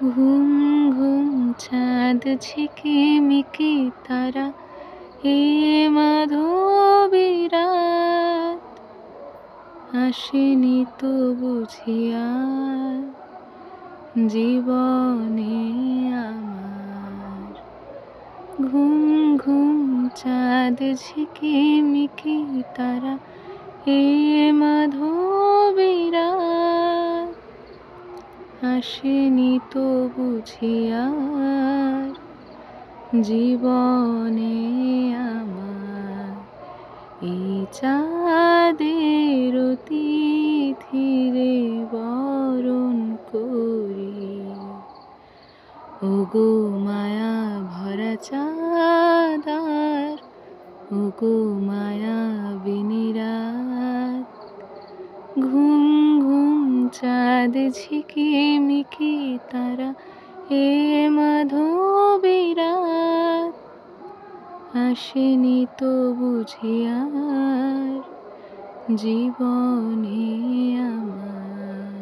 ঘুম ঘুম চাঁদ ঝিকিমিকি তারা, এ মাধবীরাত আসেনি তো বুঝি আর জীবনে আমার। ঘুম ঘুম চাঁদ ঝিকিমিকি তারা, এ মাধবীরাত আসেনি তো বুঝি আর জীবনে আমার। এই চাঁদের তিথিরে বরণ করি, ওগো মায়া ভরা চাঁদ আর ওগো মায়াবিনী রাত। ঘুম ঘুম চাঁদ ঝিকিমিকি তারা, এ মাধবীরাত আসেনি তো বুঝি আর জীবনে আমার।